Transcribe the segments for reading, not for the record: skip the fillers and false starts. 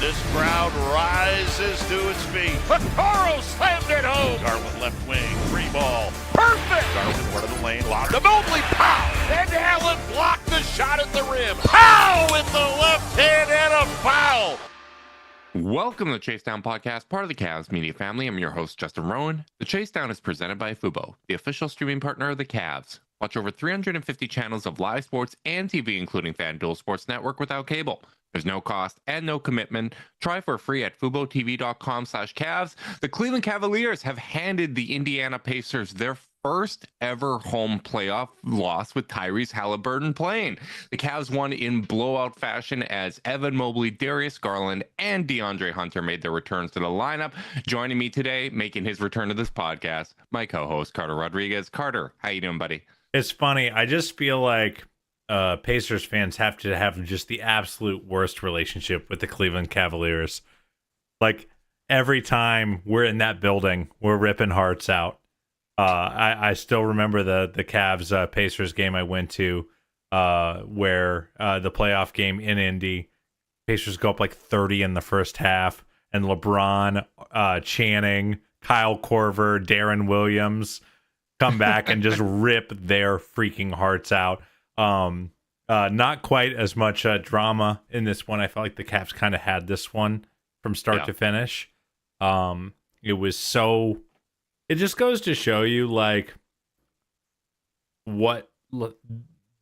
This crowd rises to its feet. Vaccaro slammed it home. Garland left wing, free ball. Perfect! Garland went to the lane, locked to Mobley. Pow! And Allen blocked the shot at the rim. Pow! With the left hand and a foul. Welcome to the Chase Down Podcast, part of the Cavs media family. I'm your host, Justin Rowan. The Chase Down is presented by Fubo, the official streaming partner of the Cavs. Watch over 350 channels of live sports and TV, including FanDuel Sports Network without cable. There's no cost and no commitment. Try for free at FuboTV.com/Cavs. The Cleveland Cavaliers have handed the Indiana Pacers their first ever home playoff loss with Tyrese Halliburton playing. The Cavs won in blowout fashion as Evan Mobley, Darius Garland, and DeAndre Hunter made their returns to the lineup. Joining me today, making his return to this podcast, my co-host, Carter Rodriguez. Carter, how you doing, buddy? It's funny. I just feel like Pacers fans have to have just the absolute worst relationship with the Cleveland Cavaliers. Like, every time we're in that building, we're ripping hearts out. I still remember the Cavs Pacers game I went to where the playoff game in Indy, Pacers go up like 30 in the first half, and LeBron, Channing, Kyle Korver, Darren Williams come back and just rip their freaking hearts out. Not quite as much drama in this one. I felt like the Cavs kind of had this one from start to finish. It just goes to show you like what the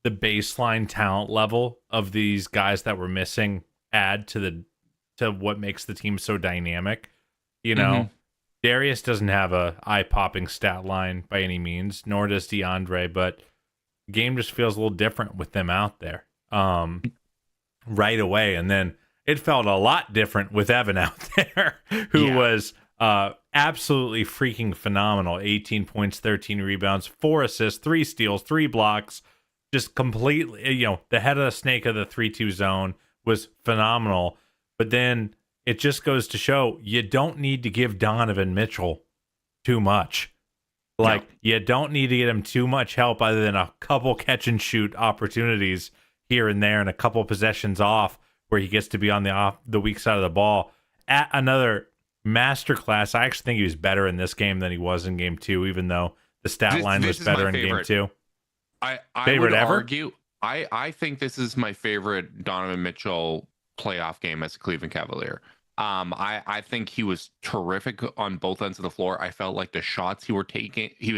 baseline talent level of these guys that were missing add to what makes the team so dynamic. You know, Darius doesn't have a eye-popping stat line by any means, nor does DeAndre, but the game just feels a little different with them out there right away. And then it felt a lot different with Evan out there, who was absolutely freaking phenomenal. 18 points, 13 rebounds, 4 assists, 3 steals, 3 blocks. Just completely, the head of the snake of the 3-2 zone was phenomenal. But then it just goes to show you don't need to give Donovan Mitchell too much. You don't need to get him too much help other than a couple catch and shoot opportunities here and there and a couple possessions off where he gets to be on the weak side of the ball. At another masterclass. I actually think he was better in this game than he was in game 2, even though the stat line was better in game 2. I favorite would ever? argue. I think this is my favorite Donovan Mitchell playoff game as a Cleveland Cavalier. I think he was terrific on both ends of the floor. I felt like the shots he was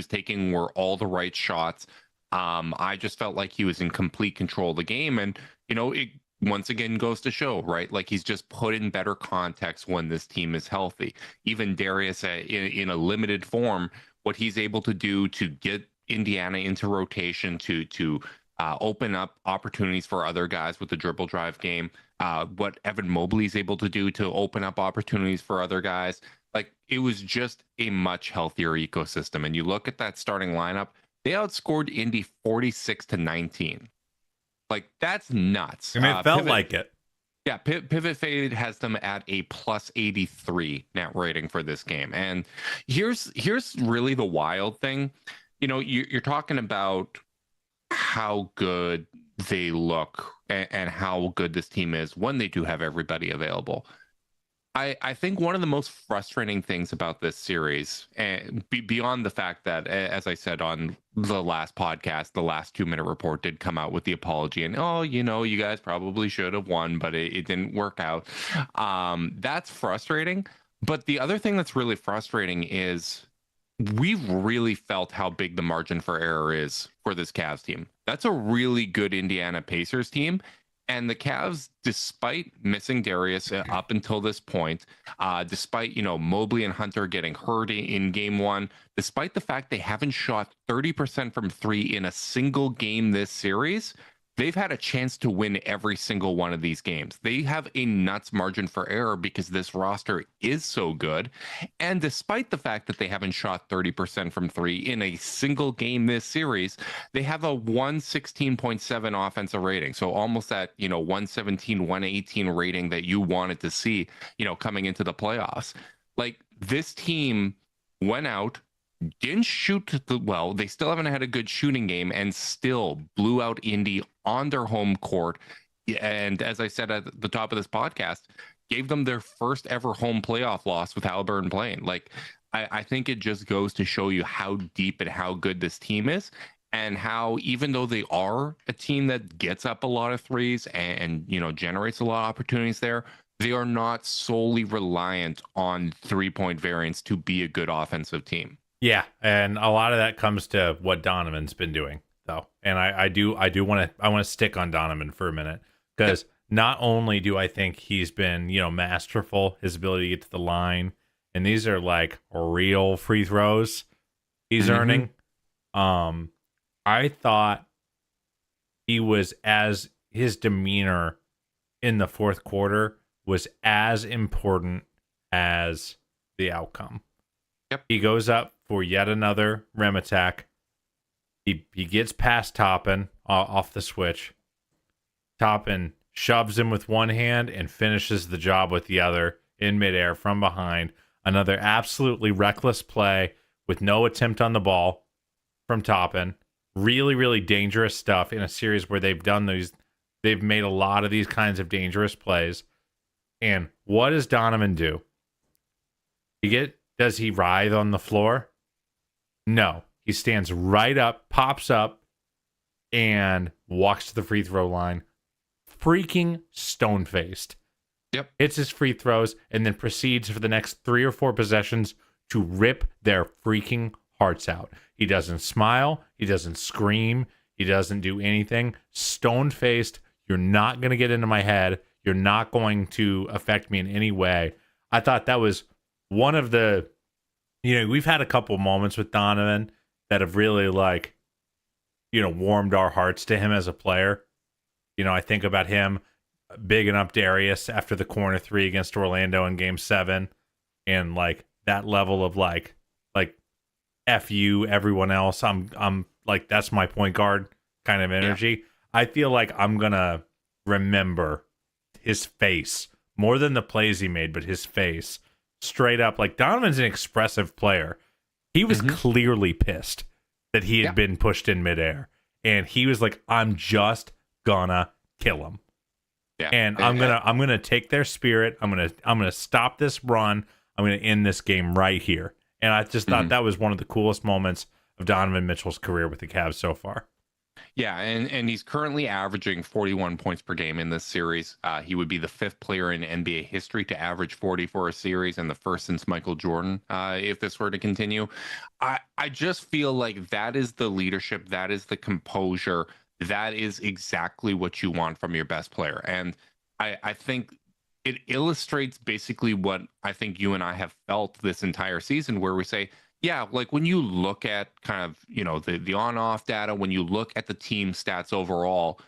taking were all the right shots. I just felt like he was in complete control of the game, and it once again goes to show, right? Like, he's just put in better context when this team is healthy. Even Darius, in a limited form, what he's able to do to get Indiana into rotation, to open up opportunities for other guys with the dribble drive game. What Evan Mobley is able to do to open up opportunities for other guys. Like, it was just a much healthier ecosystem. And you look at that starting lineup, they outscored Indy 46-19. Like, that's nuts. I mean, it felt like it. Yeah, Pivot Fade has them at a plus 83 net rating for this game. And here's really the wild thing. You're talking about how good they look and how good this team is when they do have everybody available. I think one of the most frustrating things about this series, and beyond the fact that, as I said on the last podcast, the last 2-minute report did come out with the apology and, you guys probably should have won, but it didn't work out. That's frustrating. But the other thing that's really frustrating is we've really felt how big the margin for error is for this Cavs team. That's a really good Indiana Pacers team. And the Cavs, despite missing Darius up until this point, despite, Mobley and Hunter getting hurt in game 1, despite the fact they haven't shot 30% from 3 in a single game this series, they've had a chance to win every single one of these games. They have a nuts margin for error because this roster is so good. And despite the fact that they haven't shot 30% from 3 in a single game this series, they have a 116.7 offensive rating. So almost that, 117, 118 rating that you wanted to see, coming into the playoffs. Like, this team went out, didn't shoot well. They still haven't had a good shooting game and still blew out Indy on their home court. And as I said at the top of this podcast, gave them their first ever home playoff loss with Halliburton playing. Like, I think it just goes to show you how deep and how good this team is, and how even though they are a team that gets up a lot of threes and generates a lot of opportunities there, they are not solely reliant on 3-point variance to be a good offensive team. Yeah, and a lot of that comes to what Donovan's been doing, though. And I want to stick on Donovan for a minute, because not only do I think he's been, masterful, his ability to get to the line, and these are like real free throws he's earning. I thought his demeanor in the fourth quarter was as important as the outcome. Yep. He goes up for yet another rim attack. He gets past Toppin off the switch. Toppin shoves him with one hand and finishes the job with the other in midair from behind. Another absolutely reckless play with no attempt on the ball from Toppin. Really, really dangerous stuff in a series where they've made a lot of these kinds of dangerous plays. And what does Donovan do? Does he writhe on the floor? No. He stands right up, pops up, and walks to the free throw line. Freaking stone-faced. Yep. Hits his free throws and then proceeds for the next 3 or 4 possessions to rip their freaking hearts out. He doesn't smile. He doesn't scream. He doesn't do anything. Stone-faced. You're not going to get into my head. You're not going to affect me in any way. I thought that was one of the, we've had a couple moments with Donovan that have really warmed our hearts to him as a player. I think about him bigging up Darius after the corner 3 against Orlando in Game 7, and that level of F you, everyone else. I'm like, that's my point guard kind of energy. Yeah. I feel like I'm gonna remember his face more than the plays he made, but his face straight up. Donovan's an expressive player. He was clearly pissed that he had been pushed in midair, and he was like, I'm just gonna kill him. Yeah. And I'm gonna take their spirit. I'm gonna stop this run. I'm gonna end this game right here. And I just thought that was one of the coolest moments of Donovan Mitchell's career with the Cavs so far. Yeah, and he's currently averaging 41 points per game in this series. He would be the 5th player in NBA history to average 40 for a series, and the first since Michael Jordan, if this were to continue. I just feel like that is the leadership, that is the composure, that is exactly what you want from your best player. And I think it illustrates basically what I think you and I have felt this entire season, where we say, yeah, when you look at kind of, the on-off data, when you look at the team stats overall,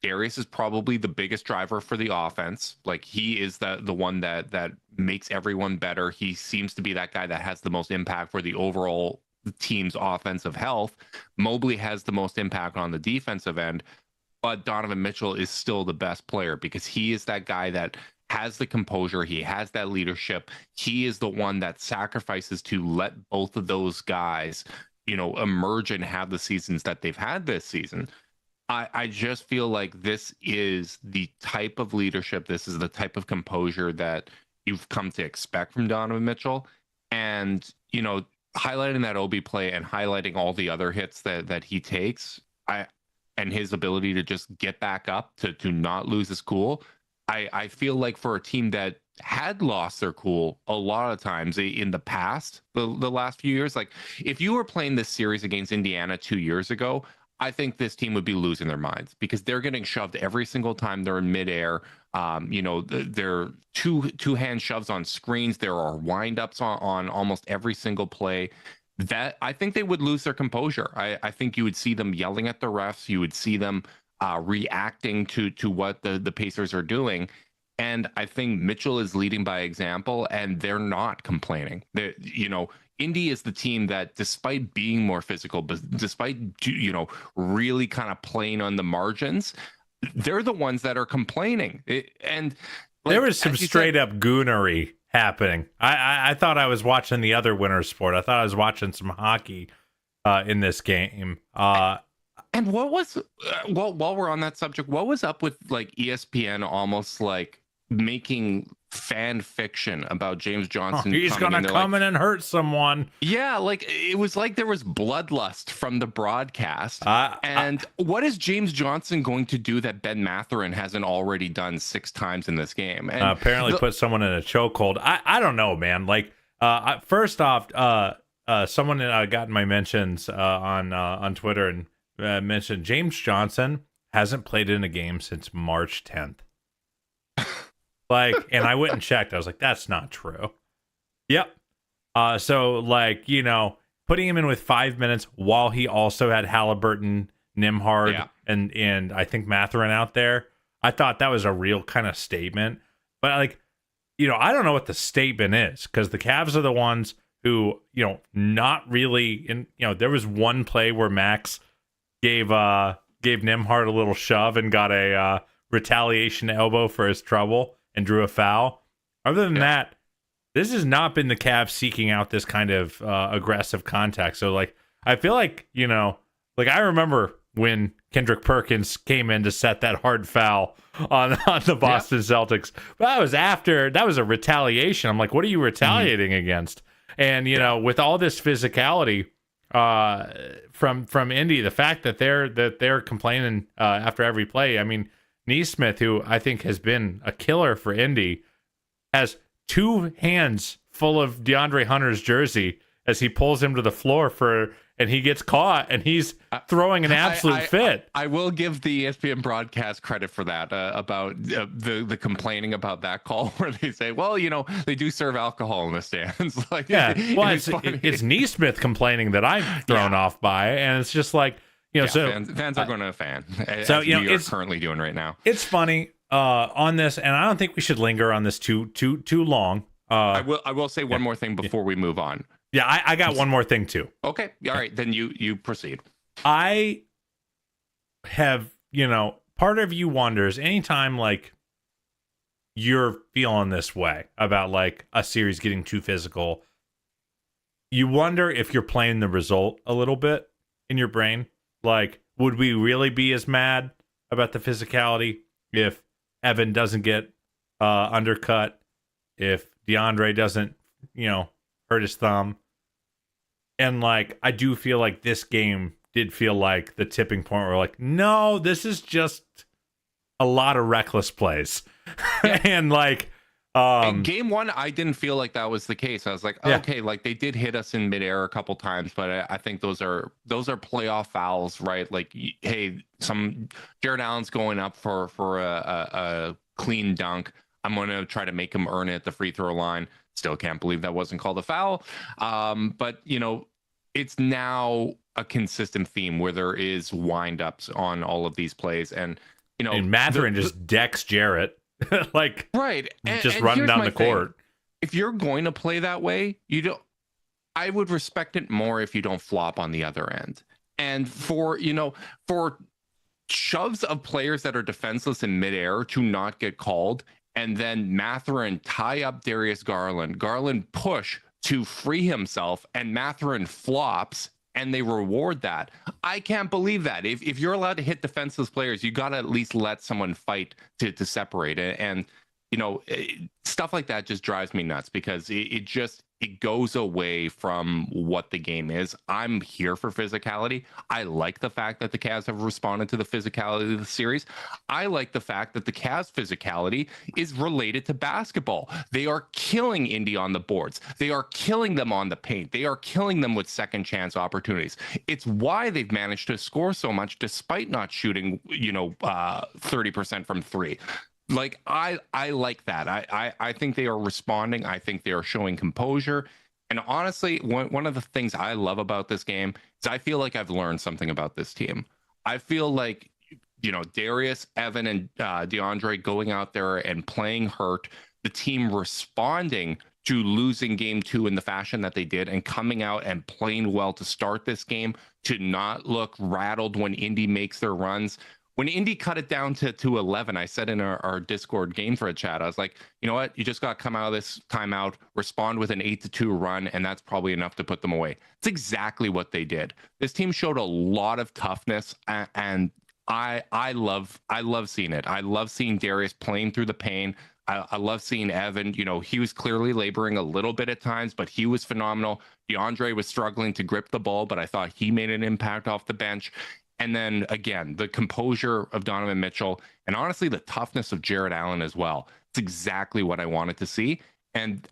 Darius is probably the biggest driver for the offense. He is the one that makes everyone better. He seems to be that guy that has the most impact for the overall team's offensive health. Mobley has the most impact on the defensive end, but Donovan Mitchell is still the best player because he is that guy that has the composure. He has that leadership. He is the one that sacrifices to let both of those guys, emerge and have the seasons that they've had this season. I just feel like this is the type of leadership. This is the type of composure that you've come to expect from Donovan Mitchell. And, highlighting that Obi play and highlighting all the other hits that he takes, and his ability to just get back up, to not lose his cool. I feel like for a team that had lost their cool a lot of times in the past, the last few years, if you were playing this series against Indiana 2 years ago, I think this team would be losing their minds because they're getting shoved every single time they're in midair. They're two-hand shoves on screens. There are windups on almost every single play. That I think they would lose their composure. I think you would see them yelling at the refs. You would see them reacting to what the Pacers are doing. And I think Mitchell is leading by example, and they're not complaining. Indy is the team that, despite being more physical, but despite, really kind of playing on the margins, they're the ones that are complaining. There was some straight up goonery happening. I thought I was watching the other winter sport. I thought I was watching some hockey in this game. And what was, while we're on that subject, what was up with ESPN almost making fan fiction about James Johnson. He's gonna come in and hurt someone. Yeah, like it was like there was bloodlust from the broadcast. What is James Johnson going to do that Ben Mathurin hasn't already done 6 times in this game? And apparently put someone in a chokehold. I don't know, man. Like first off, someone got in my mentions on Twitter and mentioned James Johnson hasn't played in a game since March 10th. Like, and I went and checked. I was like, that's not true. Yep. So, like, you know, putting him in with 5 minutes while he also had Halliburton, Nimhard, and I think Mathurin out there, I thought that was a real kind of statement. But, like, you know, I don't know what the statement is, because the Cavs are the ones who, you know, not really, there was one play where Max gave Nimhard a little shove and got a retaliation elbow for his trouble and drew a foul. Other than that, this has not been the Cavs seeking out this kind of aggressive contact. So, like, I feel like, you know, like I remember when Kendrick Perkins came in to set that hard foul on the Boston Celtics. But that was a retaliation. I'm like, what are you retaliating against? And, you know, with all this physicality from Indy, the fact that they're complaining after every play. I mean, Neesmith, who I think has been a killer for Indy, has 2 hands full of DeAndre Hunter's jersey as he pulls him to the floor and he gets caught and he's throwing an absolute fit. I will give the ESPN broadcast credit for that about the complaining about that call where they say, well, you know, they do serve alcohol in the stands. Like, yeah, well, it's Neesmith complaining that I'm thrown off by, and it's just like, you know, so fans are going to fan. So, you know, we are currently doing right now. It's funny on this, and I don't think we should linger on this too long. I will say one more thing before we move on. Yeah, I got one more thing too. Okay, all right, then you proceed. I have, you know, part of you wonders anytime like you're feeling this way about like a series getting too physical, you wonder if you're playing the result a little bit in your brain. Like, would we really be as mad about the physicality if Evan doesn't get undercut, if DeAndre doesn't, you know, hurt his thumb? And, like, I do feel like this game did feel like the tipping point where, like, no, this is just a lot of reckless plays. And, like, in game 1, I didn't feel like that was the case. I was like, okay, like they did hit us in midair a couple times, but I think those are playoff fouls, right? Like, hey, Jared Allen's going up for a clean dunk. I'm going to try to make him earn it at the free throw line. Still can't believe that wasn't called a foul. But, you know, it's now a consistent theme where there is wind-ups on all of these plays. And, you know, and Mathurin just decks Jarrett. Like, right. Just running down the court. If you're going to play that way, I would respect it more if you don't flop on the other end. And for shoves of players that are defenseless in midair to not get called, and then Mathurin tie up Darius Garland, push to free himself, and Mathurin flops, and they reward that. I can't believe that. If you're allowed to hit defenseless players, you got to at least let someone fight to separate it. And, you know, stuff like that just drives me nuts because it goes away from what the game is. I'm here for physicality. I like the fact that the Cavs have responded to the physicality of the series. I like the fact that the Cavs' physicality is related to basketball. They are killing Indy on the boards. They are killing them on the paint. They are killing them with second chance opportunities. It's why they've managed to score so much despite not shooting, 30% from 3. Like, I like that. I think they are responding. I think they are showing composure. And honestly, one of the things I love about this game is I feel like I've learned something about this team. I feel like, Darius, Evan, and DeAndre going out there and playing hurt, the team responding to losing game 2 in the fashion that they did and coming out and playing well to start this game, to not look rattled when Indy makes their runs. When Indy cut it down to 11, I said in our Discord game thread chat, I was like, you know what? You just got to come out of this timeout, respond with an 8-2 run, and that's probably enough to put them away. It's exactly what they did. This team showed a lot of toughness, and I love seeing it. I love seeing Darius playing through the pain. I love seeing Evan. He was clearly laboring a little bit at times, but he was phenomenal. DeAndre was struggling to grip the ball, but I thought he made an impact off the bench. And then again, the composure of Donovan Mitchell, and honestly, the toughness of Jared Allen as well. It's exactly what I wanted to see. And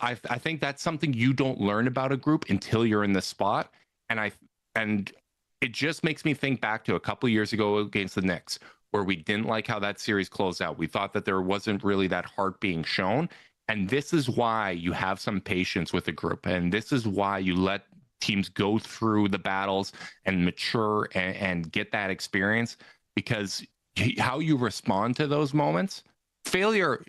I think that's something you don't learn about a group until you're in the spot. And it just makes me think back to a couple years ago against the Knicks, where we didn't like how that series closed out. We thought that there wasn't really that heart being shown. And this is why you have some patience with a group. And this is why you let teams go through the battles and mature and get that experience, because how you respond to those moments, failure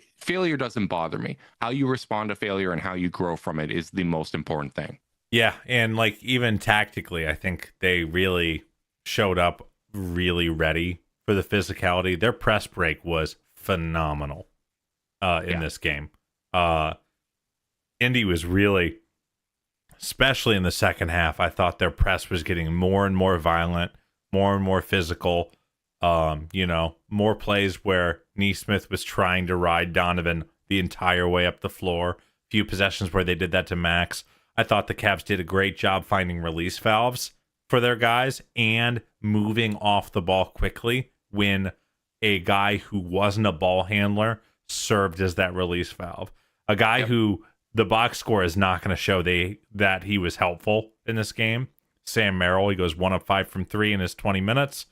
doesn't bother me. How you respond to failure and how you grow from it is the most important thing. Yeah, and like even tactically, I think they really showed up really ready for the physicality. Their press break was phenomenal in this game. Indy was really, especially in the second half, I thought their press was getting more and more violent, more and more physical. More plays where Nesmith was trying to ride Donovan the entire way up the floor. Few possessions where they did that to Max. I thought the Cavs did a great job finding release valves for their guys and moving off the ball quickly when a guy who wasn't a ball handler served as that release valve. A guy who the box score is not going to show that he was helpful in this game. Sam Merrill, he goes 1 of 5 from 3 in his 20 minutes.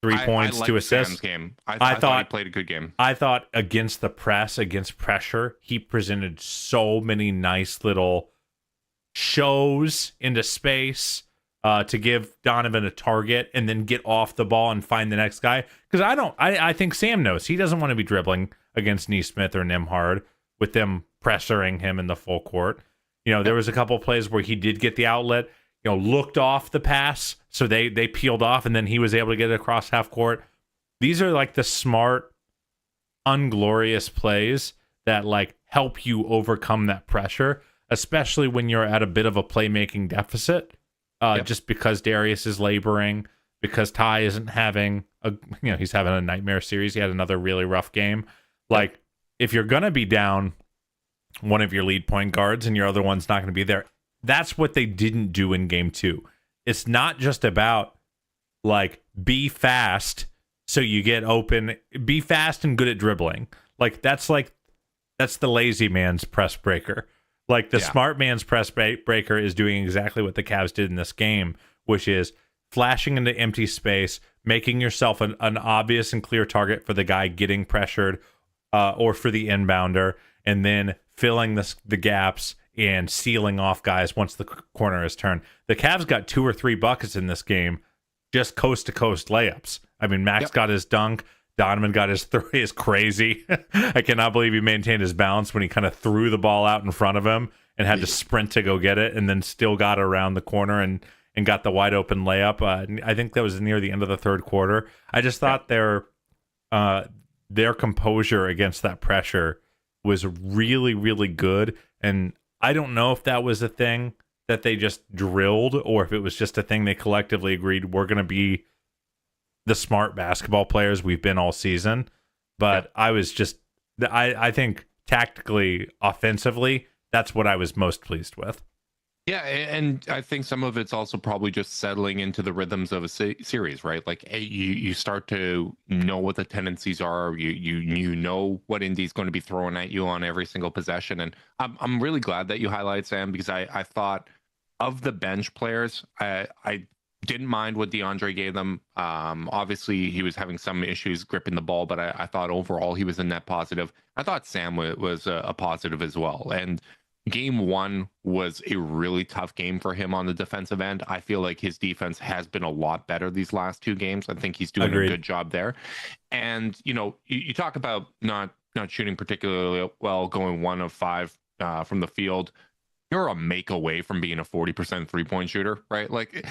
3 points, 2 assists. Sam's game. I thought he played a good game. I thought against the press, against pressure, he presented so many nice little shows into space to give Donovan a target and then get off the ball and find the next guy. Because I think Sam knows he doesn't want to be dribbling against Nesmith or Nembhard with them pressuring him in the full court. There was a couple plays where he did get the outlet, looked off the pass, so they peeled off, and then he was able to get it across half court. These are like the smart, unglorious plays that like help you overcome that pressure, especially when you're at a bit of a playmaking deficit, just because Darius is laboring, because Ty isn't having he's having a nightmare series. He had another really rough game. Like, if you're going to be down one of your lead point guards and your other one's not going to be there, that's what they didn't do in game 2. It's not just about like be fast so you get open, be fast and good at dribbling. Like that's the lazy man's press breaker. Like the smart man's press breaker is doing exactly what the Cavs did in this game, which is flashing into empty space, making yourself an obvious and clear target for the guy getting pressured or for the inbounder, and then filling the gaps and sealing off guys once the corner is turned. The Cavs got 2 or 3 buckets in this game, just coast-to-coast layups. I mean, Max got his dunk. Donovan got his 3. Is crazy. I cannot believe he maintained his balance when he kind of threw the ball out in front of him and had to sprint to go get it, and then still got around the corner and got the wide-open layup. I think that was near the end of the third quarter. I just thought their composure against that pressure was really, really good, and I don't know if that was a thing that they just drilled or if it was just a thing they collectively agreed we're going to be the smart basketball players we've been all season. But I think tactically, offensively, that's what I was most pleased with. Yeah, and I think some of it's also probably just settling into the rhythms of a series, right? Like you start to know what the tendencies are. You know what Indy's going to be throwing at you on every single possession. And I'm really glad that you highlight Sam, because I thought of the bench players, I didn't mind what DeAndre gave them. Obviously, he was having some issues gripping the ball, but I thought overall he was a net positive. I thought Sam was a positive as well. And Game 1 was a really tough game for him on the defensive end. I feel like his defense has been a lot better these last 2 games. I think he's doing a good job there. And, you talk about not shooting particularly well, going 1 of 5 from the field. you're a make away from being a 40% 3-point shooter, right? Like,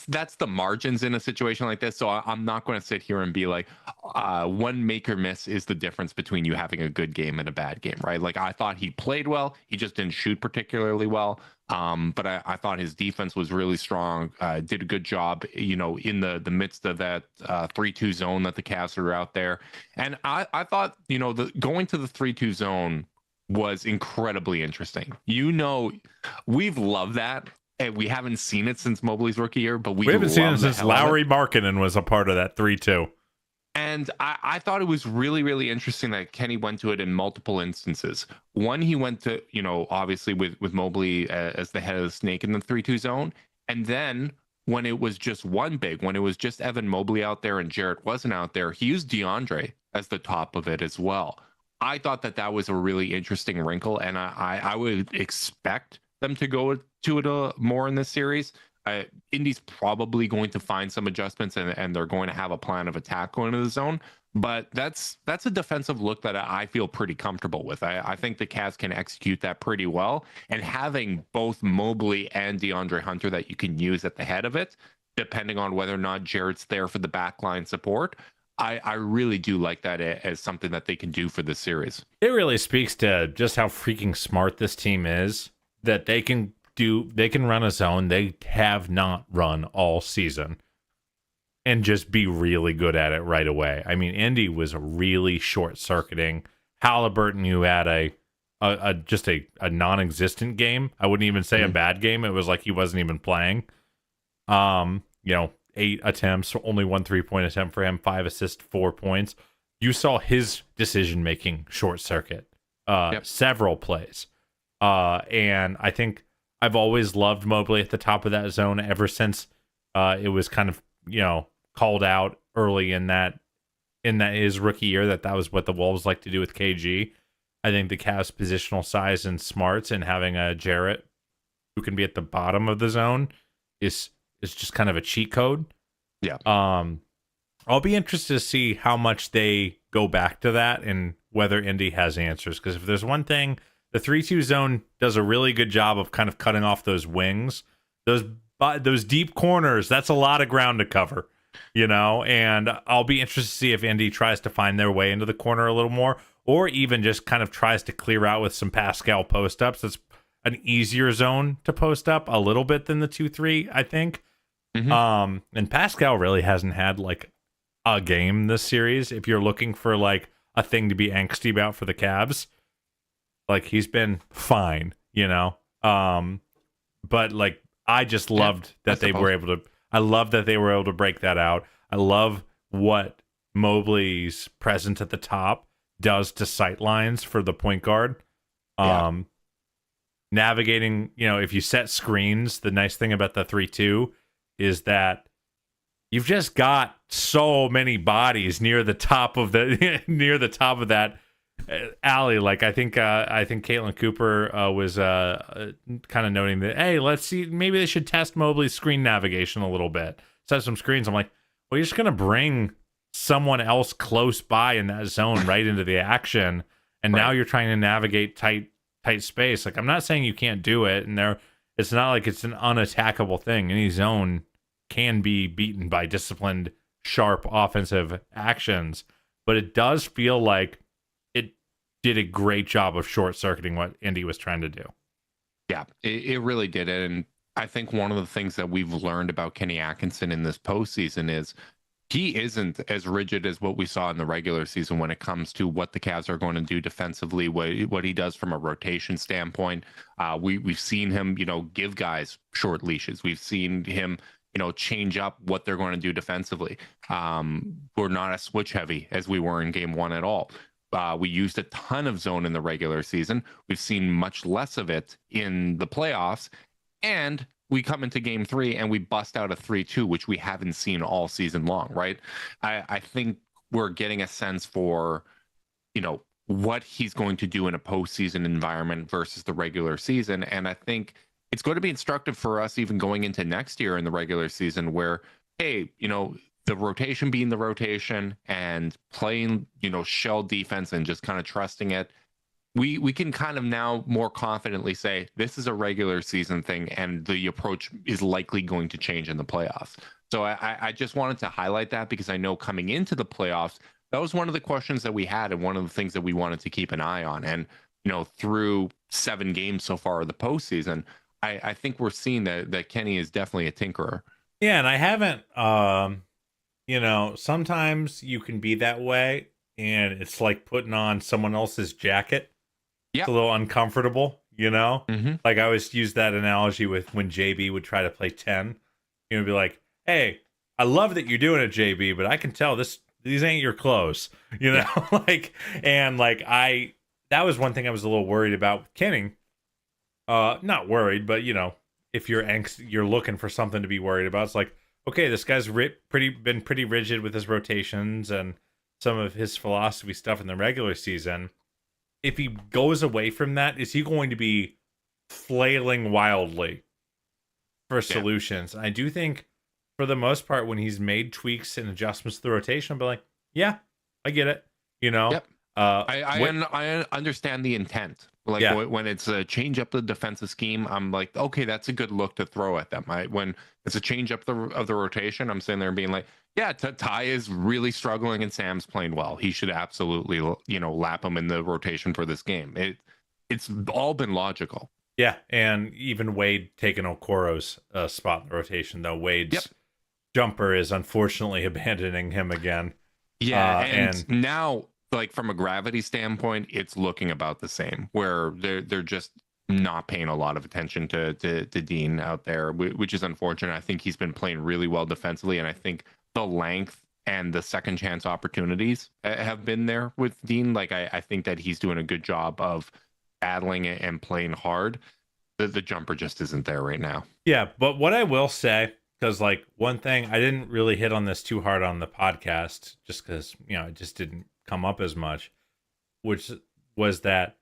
that's the margins in a situation like this. So I'm not going to sit here and be like, one make or miss is the difference between you having a good game and a bad game, right? Like, I thought he played well. He just didn't shoot particularly well. But I thought his defense was really strong. Did a good job, in the midst of that 3-2 zone that the Cavs are out there. And I thought, going to the 3-2 zone was incredibly interesting. We've loved that. And we haven't seen it since Mobley's rookie year, but we haven't seen it since Lauri Markkanen was a part of that 3-2. And I thought it was really, really interesting that Kenny went to it in multiple instances. One, he went to, obviously with Mobley as the head of the snake in the 3-2 zone. And then when it was just when it was just Evan Mobley out there and Jarrett wasn't out there, he used DeAndre as the top of it as well. I thought that was a really interesting wrinkle, and I would expect them to go to it more in this series. Indy's probably going to find some adjustments, and they're going to have a plan of attack going to the zone. But that's a defensive look that I feel pretty comfortable with. I think the Cavs can execute that pretty well, and having both Mobley and DeAndre Hunter that you can use at the head of it, depending on whether or not Jarrett's there for the backline support. I really do like that as something that they can do for this series. It really speaks to just how freaking smart this team is, that they can run a zone they have not run all season and just be really good at it right away. I mean, Indy was really short-circuiting. Halliburton, who had a non-existent game. I wouldn't even say a bad game. It was like he wasn't even playing. 8 attempts, only 1 3-point attempt for him, 5 assists, 4 points. You saw his decision-making short-circuit several plays. And I think I've always loved Mobley at the top of that zone ever since it was kind of, called out early in his rookie year that was what the Wolves like to do with KG. I think the Cavs' positional size and smarts and having a Jarrett who can be at the bottom of the zone is just kind of a cheat code. Yeah. I'll be interested to see how much they go back to that and whether Indy has answers. Because if there's one thing, the 3-2 zone does a really good job of kind of cutting off those wings, those deep corners. That's a lot of ground to cover, and I'll be interested to see if Indy tries to find their way into the corner a little more, or even just kind of tries to clear out with some Pascal post-ups. That's an easier zone to post up a little bit than the 2-3, I think. Mm-hmm. And Pascal really hasn't had like a game this series. If you're looking for like a thing to be angsty about for the Cavs, like he's been fine, but like I just loved that they were able to. I love that they were able to break that out. I love what Mobley's presence at the top does to sight lines for the point guard. Navigating, if you set screens, the nice thing about the 3-2 is that you've just got so many bodies near the top of that alley. Like I think Caitlin Cooper was kind of noting that, hey, let's see, maybe they should test Mobley's screen navigation a little bit. Set some screens. I'm like, well, you're just gonna bring someone else close by in that zone right into the action, and now you're trying to navigate tight space. Like, I'm not saying you can't do it, and it's not like it's an unattackable thing. Any zone can be beaten by disciplined, sharp offensive actions, but it does feel like it did a great job of short-circuiting what Indy was trying to do. Yeah, it really did. And I think one of the things that we've learned about Kenny Atkinson in this postseason is he isn't as rigid as what we saw in the regular season when it comes to what the Cavs are going to do defensively, what he does from a rotation standpoint. We've seen him, give guys short leashes. We've seen him, change up what they're going to do defensively. We're not as switch heavy as we were in game 1 at all. We used a ton of zone in the regular season. We've seen much less of it in the playoffs. And we come into game 3 and we bust out a 3-2, which we haven't seen all season long, right? I think we're getting a sense for, what he's going to do in a postseason environment versus the regular season. And I think it's going to be instructive for us even going into next year in the regular season where, hey, the rotation being the rotation and playing, shell defense and just kind of trusting it. we can kind of now more confidently say this is a regular season thing, and the approach is likely going to change in the playoffs. So I just wanted to highlight that, because I know coming into the playoffs, that was one of the questions that we had, and one of the things that we wanted to keep an eye on. And through 7 games so far of the postseason, I think we're seeing that Kenny is definitely a tinkerer. Yeah, and I haven't. Sometimes you can be that way, and it's like putting on someone else's jacket. Yeah, it's a little uncomfortable. Mm-hmm. Like I always use that analogy with when JB would try to play 10. Be like, "Hey, I love that you're doing it, JB, but I can tell these ain't your clothes." That was one thing I was a little worried about with Kenning. Not worried, but if you're looking for something to be worried about, it's like, okay, this guy's been pretty rigid with his rotations and some of his philosophy stuff in the regular season. If he goes away from that, is he going to be flailing wildly for solutions? I do think, for the most part, when he's made tweaks and adjustments to the rotation, I'll be like, yeah, I get it. Yep. I understand the intent. When it's a change up the defensive scheme, I'm like, okay, that's a good look to throw at them. When it's a change up of the rotation, I'm sitting there being like, yeah, Ty is really struggling and Sam's playing well. He should absolutely, lap him in the rotation for this game. It's all been logical. Yeah, and even Wade taking Okoro's spot in the rotation, though. Wade's jumper is unfortunately abandoning him again. Yeah, and now, like, from a gravity standpoint, it's looking about the same, where they're just not paying a lot of attention to Dean out there, which is unfortunate. I think he's been playing really well defensively, and I think the length and the second chance opportunities have been there with Dean. Like, I think that he's doing a good job of battling it and playing hard. The jumper just isn't there right now. Yeah, but what I will say, because like one thing, I didn't really hit on this too hard on the podcast, just because it just didn't come up as much, which was that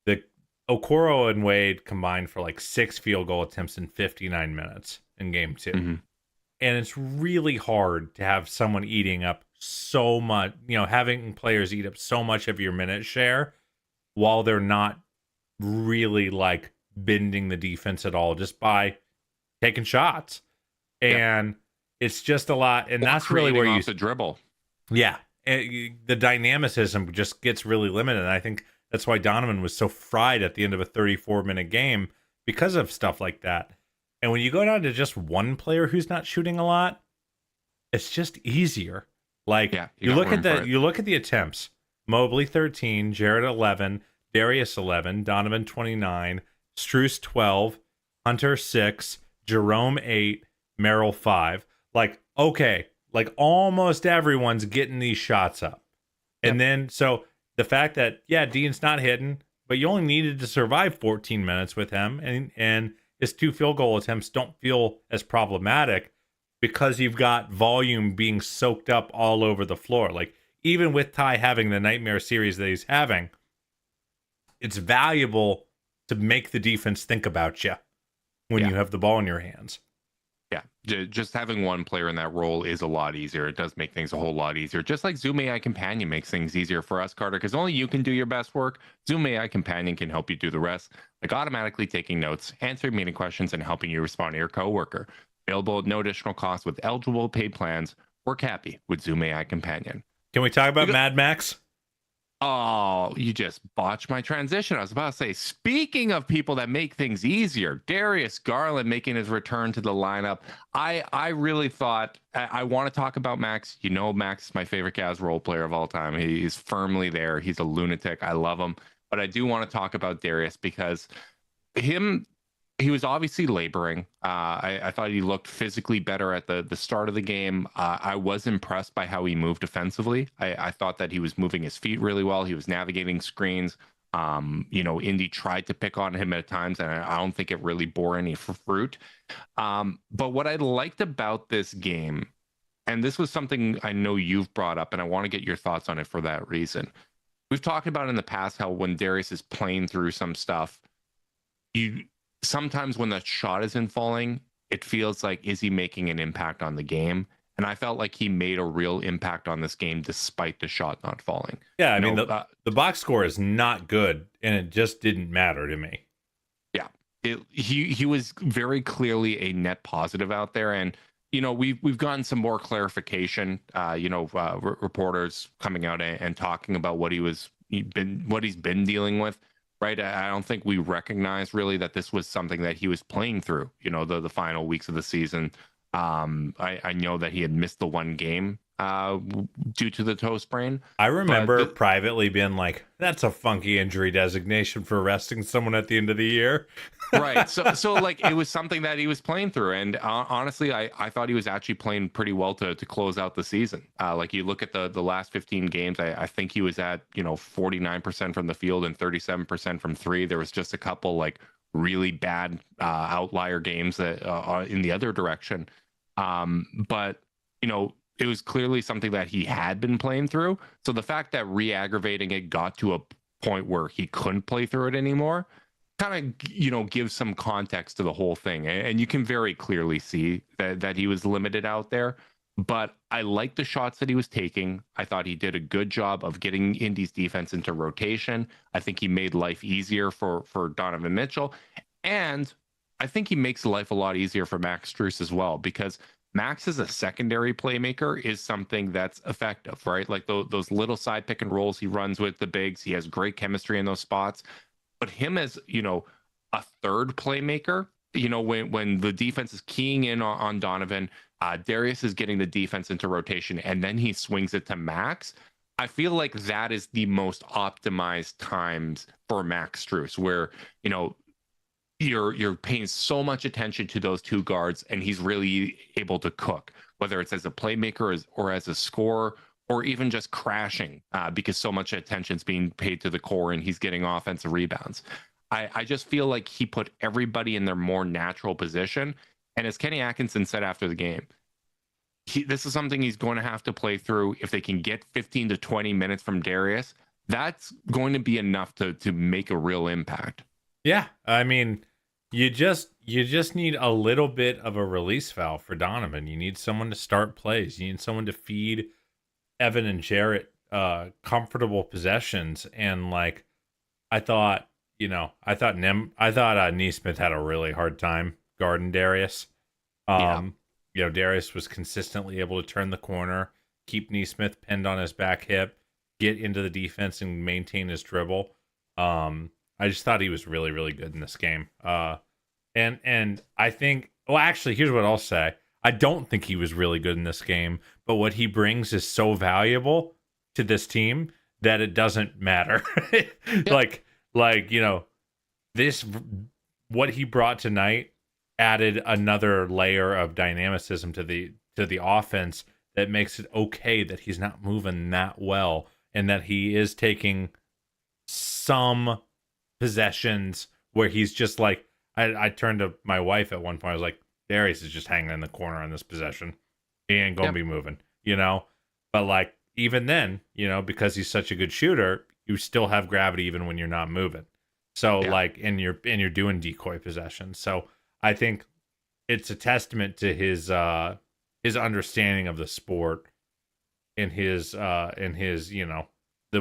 the Okoro and Wade combined for like 6 field goal attempts in 59 minutes in game 2. Mm-hmm. And it's really hard to have someone eating up so much, having players eat up so much of your minute share while they're not really like bending the defense at all, just by taking shots. And it's just a lot. And that's really where you dribble. Yeah. The dynamicism just gets really limited. And I think that's why Donovan was so fried at the end of a 34-minute game, because of stuff like that. And when you go down to just one player who's not shooting a lot, it's just easier. Like, you look at the attempts. Mobley 13, Jarrett 11, Darius 11, Donovan 29, Strus 12, Hunter 6, Jerome 8, Merrill 5. Like, okay, like almost everyone's getting these shots up. And then, so the fact that, Dean's not hitting, but you only needed to survive 14 minutes with him, and his 2 field goal attempts don't feel as problematic because you've got volume being soaked up all over the floor. Like, even with Ty having the nightmare series that he's having, it's valuable to make the defense think about you when you have the ball in your hands. Yeah, just having one player in that role is a lot easier. It does make things a whole lot easier. Just like Zoom AI Companion makes things easier for us, Carter, because only you can do your best work. Zoom AI Companion can help you do the rest, like automatically taking notes, answering meeting questions, and helping you respond to your coworker. Available at no additional cost with eligible paid plans. Work happy with Zoom AI Companion. Can we talk about Mad Max? Oh, you just botched my transition. I was about to say, speaking of people that make things easier, Darius Garland making his return to the lineup. I really thought I want to talk about Max. Max is my favorite Cavs role player of all time. He's firmly there. He's a lunatic. I love him. But I do want to talk about Darius because he was obviously laboring. I thought he looked physically better at the start of the game. I was impressed by how he moved defensively. I thought that he was moving his feet really well. He was navigating screens. Indy tried to pick on him at times, and I don't think it really bore any fruit. But what I liked about this game, and this was something I know you've brought up, and I want to get your thoughts on it for that reason. We've talked about in the past how when Darius is playing through some stuff, sometimes when the shot isn't falling, it feels like, is he making an impact on the game? And I felt like he made a real impact on this game despite the shot not falling. Yeah, I mean, the box score is not good, and it just didn't matter to me. Yeah, he was very clearly a net positive out there, and we've gotten some more clarification. Reporters coming out and talking about what he's been dealing with. Right, I don't think we recognize really that this was something that he was playing through. The final weeks of the season. I know that he had missed the one game due to the toe sprain. I remember privately being like, that's a funky injury designation for resting someone at the end of the year. Right. So like it was something that he was playing through. And honestly, I thought he was actually playing pretty well to close out the season. Like you look at the last 15 games, I think he was at, 49% from the field and 37% from three. There was just a couple like really bad outlier games that are in the other direction. But it was clearly something that he had been playing through. So the fact that re-aggravating it got to a point where he couldn't play through it anymore kind of, gives some context to the whole thing. And you can very clearly see that he was limited out there. But I like the shots that he was taking. I thought he did a good job of getting Indy's defense into rotation. I think he made life easier for Donovan Mitchell. And I think he makes life a lot easier for Max Strus as well, because Max as a secondary playmaker is something that's effective, right? Like those little side pick and rolls he runs with the bigs. He has great chemistry in those spots. But him as, a third playmaker, when the defense is keying in on Donovan, Darius is getting the defense into rotation, and then he swings it to Max. I feel like that is the most optimized times for Max Strus, where, you're paying so much attention to those two guards, and he's really able to cook, whether it's as a playmaker or as a scorer, or even just crashing because so much attention's being paid to the core and he's getting offensive rebounds. I just feel like he put everybody in their more natural position. And as Kenny Atkinson said after the game, this is something he's going to have to play through. If they can get 15 to 20 minutes from Darius, that's going to be enough to make a real impact. Yeah, I mean, you just need a little bit of a release valve for Donovan. You need someone to start plays. You need someone to feed Evan and Jarrett comfortable possessions. And like I thought Nesmith had a really hard time guarding Darius. Darius was consistently able to turn the corner, keep Nesmith pinned on his back hip, get into the defense and maintain his dribble. I just thought he was really, really good in this game. And I think, well, actually, here's what I'll say. I don't think he was really good in this game, but what he brings is so valuable to this team that it doesn't matter. Like, what he brought tonight added another layer of dynamicism to the offense that makes it okay that he's not moving that well and that he is taking some possessions where he's just like, I turned to my wife at one point. I was like, Darius is just hanging in the corner on this possession. He ain't gonna be moving, But like even then, because he's such a good shooter, you still have gravity even when you're not moving. So like, and you're doing decoy possessions. So I think it's a testament to his understanding of the sport and his the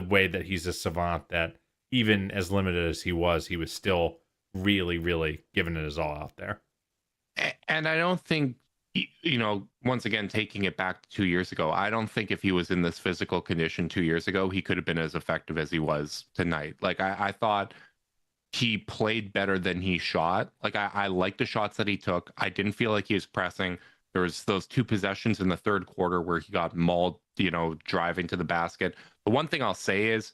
way that he's a savant, that even as limited as he was still really, really giving it his all out there. And I don't think, once again, taking it back to 2 years ago, I don't think if he was in this physical condition 2 years ago, he could have been as effective as he was tonight. Like, I thought he played better than he shot. Like, I liked the shots that he took. I didn't feel like he was pressing. There was those two possessions in the third quarter where he got mauled, driving to the basket. The one thing I'll say is,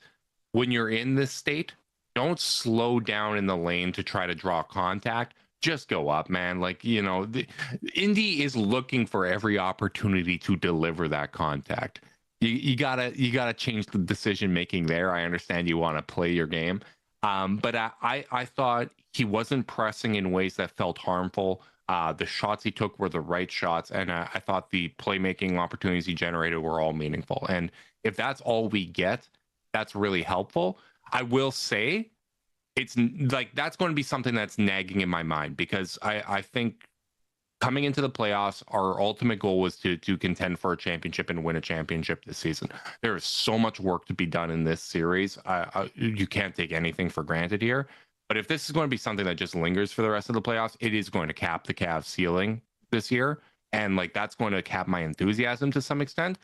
when you're in this state, don't slow down in the lane to try to draw contact. Just go up, man. Like, Indy is looking for every opportunity to deliver that contact. You gotta change the decision making there. I understand you want to play your game, but I thought he wasn't pressing in ways that felt harmful. The shots he took were the right shots, and I thought the playmaking opportunities he generated were all meaningful. And if that's all we get, that's really helpful. I will say, it's like that's going to be something that's nagging in my mind, because I think coming into the playoffs, our ultimate goal was to contend for a championship and win a championship this season. There is so much work to be done in this series. You can't take anything for granted here. But if this is going to be something that just lingers for the rest of the playoffs, it is going to cap the Cavs ceiling this year. And like that's going to cap my enthusiasm to some extent.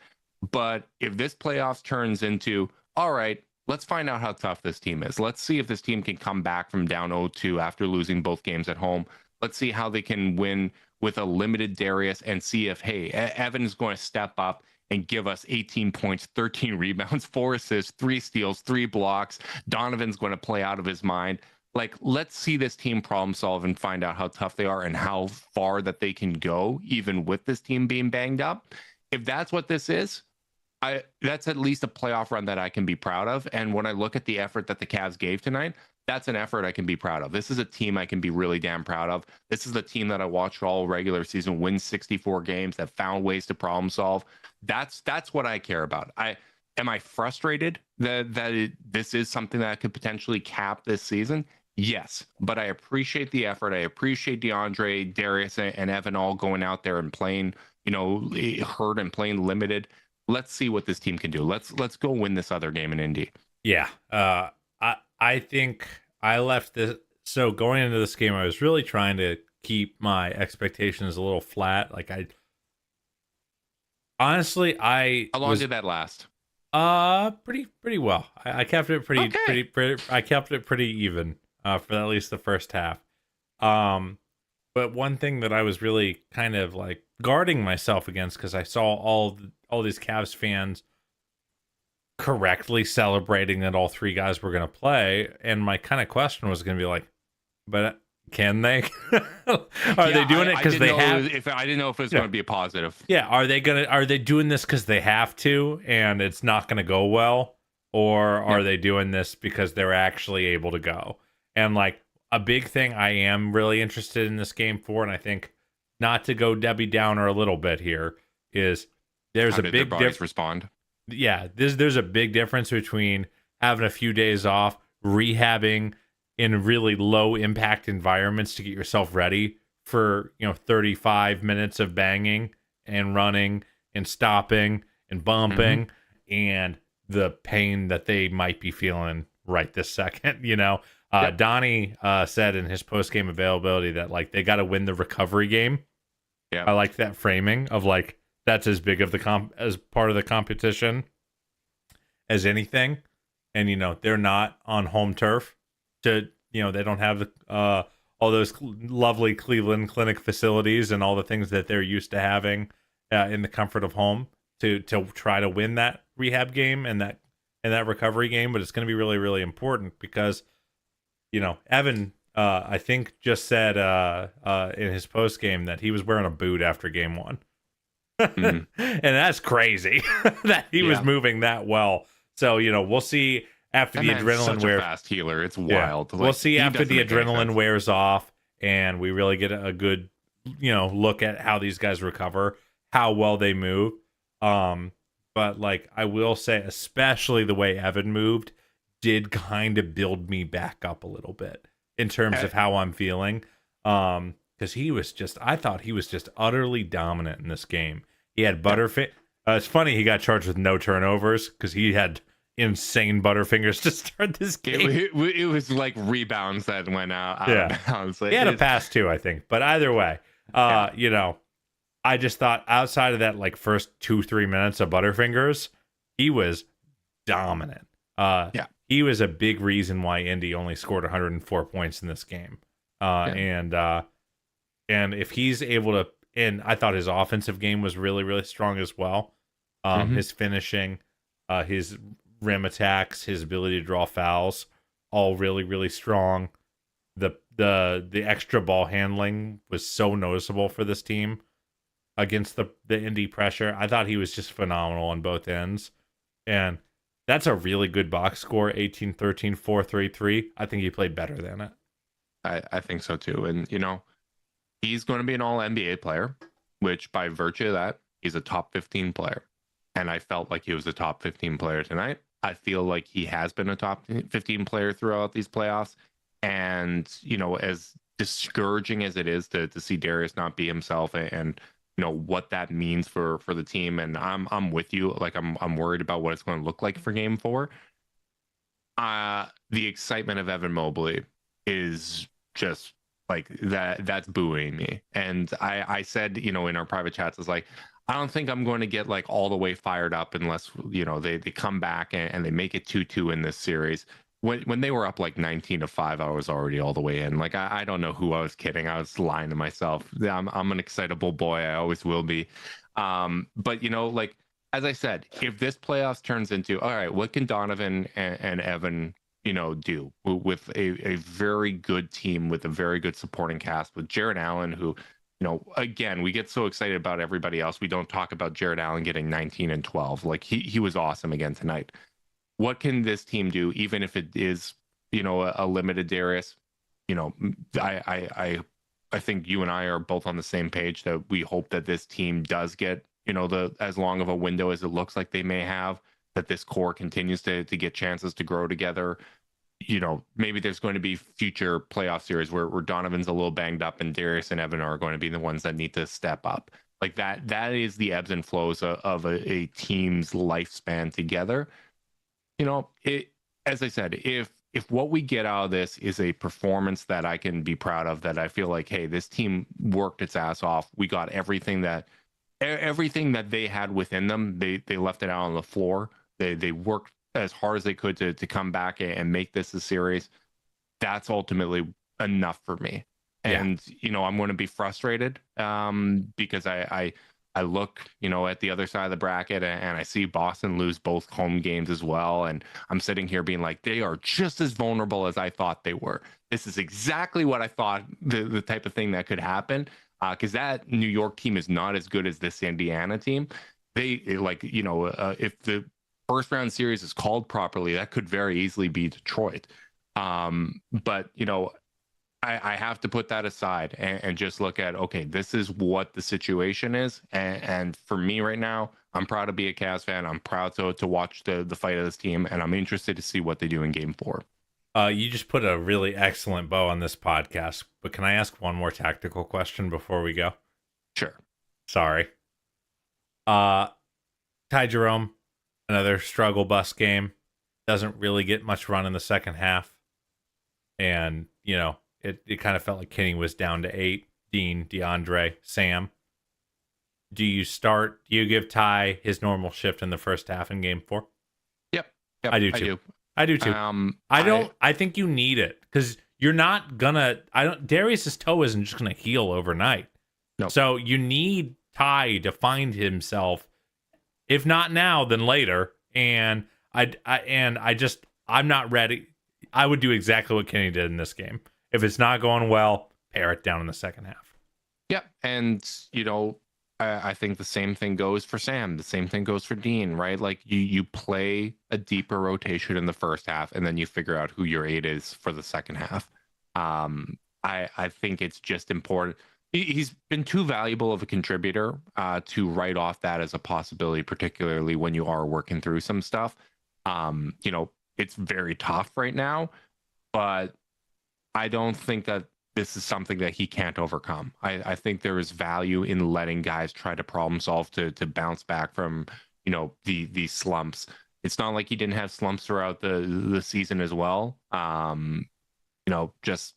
But if this playoffs turns into, all right, let's find out how tough this team is. Let's see if this team can come back from down 0-2 after losing both games at home. Let's see how they can win with a limited Darius and see if, hey, Evan is going to step up and give us 18 points, 13 rebounds, 4 assists, 3 steals, 3 blocks. Donovan's going to play out of his mind. Like, let's see this team problem solve and find out how tough they are and how far that they can go, even with this team being banged up. If that's what this is, that's at least a playoff run that I can be proud of. And when I look at the effort that the Cavs gave tonight, that's an effort I can be proud of. This is a team I can be really damn proud of. This is the team that I watched all regular season, win 64 games, that found ways to problem solve. That's what I care about. Am I frustrated that this is something that could potentially cap this season? Yes, but I appreciate the effort. I appreciate DeAndre, Darius, and Evan all going out there and playing, hurt and playing limited. Let's see what this team can do. Let's go win this other game in Indy. Yeah, I think I left this. So going into this game, I was really trying to keep my expectations a little flat. Like how long did that last? Pretty well. I kept it I kept it pretty even for at least the first half. But one thing that I was really kind of like guarding myself against, because I saw all these Cavs fans correctly celebrating that all 3 guys were going to play, and my kind of question was going to be like, but can they? Are they doing it because they have? I didn't know if it was going to be a positive. Yeah, are they doing this because they have to, and it's not going to go well, or are they doing this because they're actually able to go? And like a big thing I am really interested in this game for, and I think not to go Debbie Downer a little bit here, is there's a big difference. Respond. Yeah, there's a big difference between having a few days off, rehabbing in really low impact environments to get yourself ready for 35 minutes of banging and running and stopping and bumping, and the pain that they might be feeling right this second. Yep. Donnie said in his post-game availability that like they got to win the recovery game. Yeah, I like that framing of like that's as big of as part of the competition as anything. And they're not on home turf to they don't have the all those lovely Cleveland Clinic facilities and all the things that they're used to having in the comfort of home to try to win that rehab game and that recovery game. But it's going to be really, really important because Evan I think just said in his post game that he was wearing a boot after game 1. And that's crazy that he was moving that well. So we'll see after the adrenaline wears. Fast healer, it's wild. We'll see after the adrenaline wears off, and we really get a good look at how these guys recover, how well they move. But like I will say, especially the way Evan moved did kind of build me back up a little bit in terms of how I'm feeling. Because I thought he was just utterly dominant in this game. He had Butterfinger. It's funny he got charged with no turnovers because he had insane Butterfingers to start this game. It was like rebounds that went out of bounds. He had a pass too, I think. But either way, I just thought outside of that like first 2-3 minutes of Butterfingers, he was dominant. He was a big reason why Indy only scored 104 points in this game. And if he's able to, and I thought his offensive game was really, really strong as well. His finishing, his rim attacks, his ability to draw fouls, all really, really strong. The extra ball handling was so noticeable for this team against the Indy pressure. I thought he was just phenomenal on both ends. And that's a really good box score, 18-13, 4-3-3. I think he played better than it. I think so too. And, he's going to be an all-NBA player, which by virtue of that, he's a top 15 player. And I felt like he was a top 15 player tonight. I feel like he has been a top 15 player throughout these playoffs. And, as discouraging as it is to see Darius not be himself, and you know what that means for the team. And I'm with you. Like I'm worried about what it's going to look like for Game 4. The excitement of Evan Mobley is just like that's buoying me. And I said, you know, in our private chats, I was like, I don't think I'm going to get like all the way fired up unless, you know, they come back and they make it 2-2 in this series. When they were up like 19-5, I was already all the way in. Like I don't know who I was kidding. I was lying to myself. I'm an excitable boy. I always will be. But you know, like as I said, if this playoffs turns into, all right, what can Donovan and Evan, you know, do with a very good team, with a very good supporting cast, with Jarrett Allen, who, you know, again, we get so excited about everybody else. We don't talk about Jarrett Allen getting 19 and 12. Like he was awesome again tonight. What can this team do, even if it is, you know, a limited Darius? You know, I think you and I are both on the same page that we hope that this team does get, you know, as long of a window as it looks like they may have, that this core continues to get chances to grow together. You know, maybe there's going to be future playoff series where Donovan's a little banged up and Darius and Evan are going to be the ones that need to step up. Like that is the ebbs and flows of a team's lifespan together. You know, as I said, if what we get out of this is a performance that I can be proud of, that I feel like, hey, this team worked its ass off. We got everything that they had within them. They left it out on the floor. They worked as hard as they could to come back and make this a series. That's ultimately enough for me. And, you know, I'm going to be frustrated because I look, you know, at the other side of the bracket and I see Boston lose both home games as well. And I'm sitting here being like, they are just as vulnerable as I thought they were. This is exactly what I thought the type of thing that could happen. Because that New York team is not as good as this Indiana team. They like, you know, if the first round series is called properly, that could very easily be Detroit. But, you know, I have to put that aside and just look at, okay, this is what the situation is. And for me right now, I'm proud to be a Cavs fan. I'm proud to watch the fight of this team, and I'm interested to see what they do in Game 4. You just put a really excellent bow on this podcast, but can I ask one more tactical question before we go? Sure. Sorry. Ty Jerome, another struggle bus game. Doesn't really get much run in the second half. And, you know, it kind of felt like Kenny was down to 8. Dean, DeAndre, Sam. Do you give Ty his normal shift in the first half in Game 4? Yep. I do too. I do too. I think you need it because you're not gonna. Darius's toe isn't just gonna heal overnight. No. So you need Ty to find himself, if not now, then later. And I'm not ready. I would do exactly what Kenny did in this game. If it's not going well, pare it down in the second half. Yep. And you know, I think the same thing goes for Sam. The same thing goes for Dean, right? Like you play a deeper rotation in the first half, and then you figure out who your 8 is for the second half. I think it's just important. He's been too valuable of a contributor to write off that as a possibility, particularly when you are working through some stuff. You know, it's very tough right now, but I don't think that this is something that he can't overcome. I think there is value in letting guys try to problem solve to bounce back from, you know, these slumps. It's not like he didn't have slumps throughout the season as well. You know, just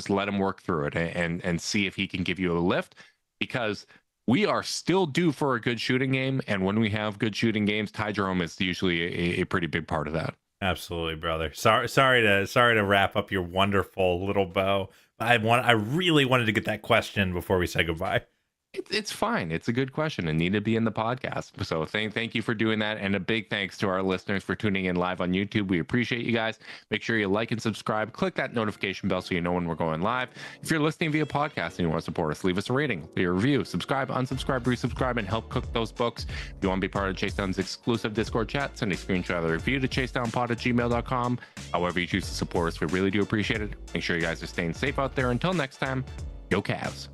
let him work through it and see if he can give you a lift, because we are still due for a good shooting game. And when we have good shooting games, Ty Jerome is usually a pretty big part of that. Absolutely, brother. Sorry to wrap up your wonderful little bow. I really wanted to get that question before we say goodbye. It's fine. It's a good question and need to be in the podcast. So thank you for doing that. And a big thanks to our listeners for tuning in live on YouTube. We appreciate you guys. Make sure you like and subscribe. Click that notification bell so you know when we're going live. If you're listening via podcast and you want to support us, leave us a rating, leave a review, subscribe, unsubscribe, resubscribe, and help cook those books. If you want to be part of Chasedown's exclusive Discord chat, send a screenshot of the review to chasedownpod@gmail.com. However you choose to support us, we really do appreciate it. Make sure you guys are staying safe out there. Until next time, go Cavs.